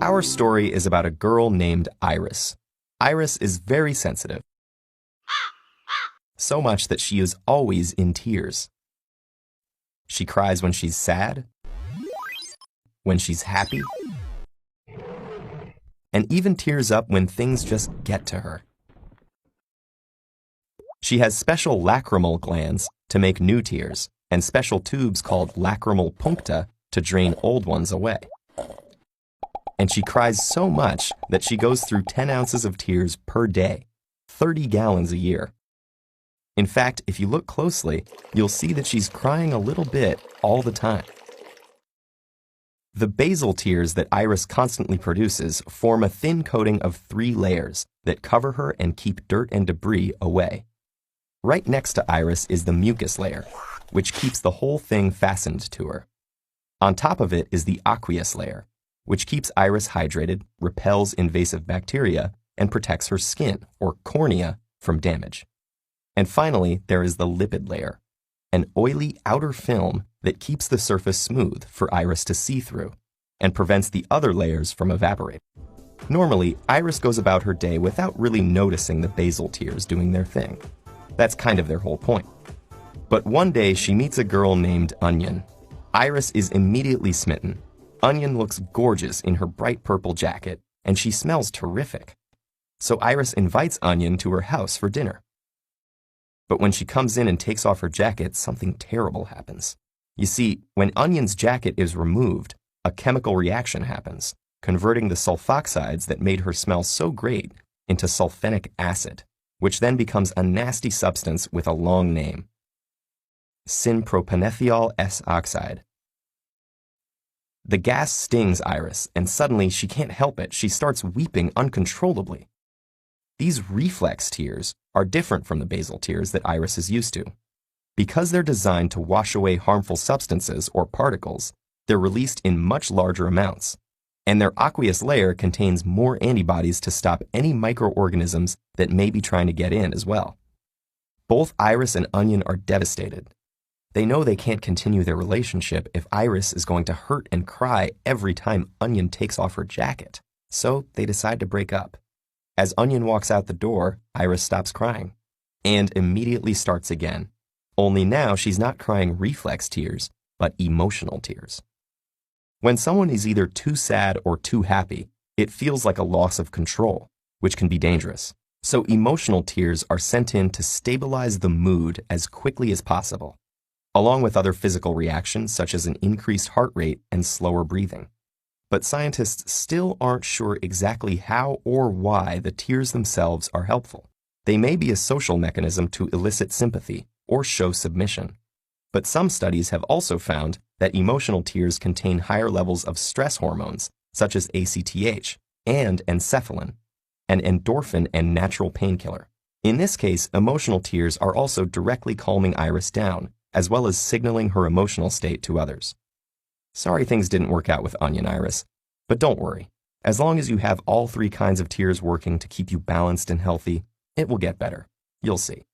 Our story is about a girl named Iris. Iris is very sensitive, so much that she is always in tears. She cries when she's sad, when she's happy, and even tears up when things just get to her. She has special lacrimal glands to make new tears and special tubes called lacrimal puncta to drain old ones away. And she cries so much that she goes through 10 ounces of tears per day, 30 gallons a year. In fact, if you look closely, you'll see that she's crying a little bit all the time. The basal tears that Iris constantly produces form a thin coating of 3 layers that cover her and keep dirt and debris away. Right next to Iris is the mucus layer, which keeps the whole thing fastened to her. On top of it is the aqueous layer, which keeps Iris hydrated, repels invasive bacteria, and protects her skin, or cornea, from damage. And finally, there is the lipid layer, an oily outer film that keeps the surface smooth for Iris to see through and prevents the other layers from evaporating. Normally, Iris goes about her day without really noticing the basal tears doing their thing. That's kind of their whole point. But one day she meets a girl named Onion. Iris is immediately smitten. Onion looks gorgeous in her bright purple jacket, and she smells terrific. So Iris invites Onion to her house for dinner. But when she comes in and takes off her jacket, something terrible happens. You see, when Onion's jacket is removed, a chemical reaction happens, converting the sulfoxides that made her smell so great into sulfenic acid, which then becomes a nasty substance with a long name. Synpropanethiol S-oxide. The gas stings Iris, and suddenly she can't help it. She starts weeping uncontrollably. These reflex tears are different from the basal tears that Iris is used to. Because they're designed to wash away harmful substances or particles, they're released in much larger amounts, and their aqueous layer contains more antibodies to stop any microorganisms that may be trying to get in as well. Both Iris and Onion are devastated. They know they can't continue their relationship if Iris is going to hurt and cry every time Onion takes off her jacket, so they decide to break up. As Onion walks out the door, Iris stops crying and immediately starts again. Only now she's not crying reflex tears, but emotional tears. When someone is either too sad or too happy, it feels like a loss of control, which can be dangerous. So emotional tears are sent in to stabilize the mood as quickly as possible, along with other physical reactions such as an increased heart rate and slower breathing. But scientists still aren't sure exactly how or why the tears themselves are helpful. They may be a social mechanism to elicit sympathy or show submission. But some studies have also found that emotional tears contain higher levels of stress hormones, such as ACTH and encephalin, an endorphin and natural painkiller. In this case, emotional tears are also directly calming Iris down, as well as signaling her emotional state to others. Sorry things didn't work out with Onion, Iris, but don't worry. As long as you have all 3 kinds of tears working to keep you balanced and healthy, it will get better. You'll see.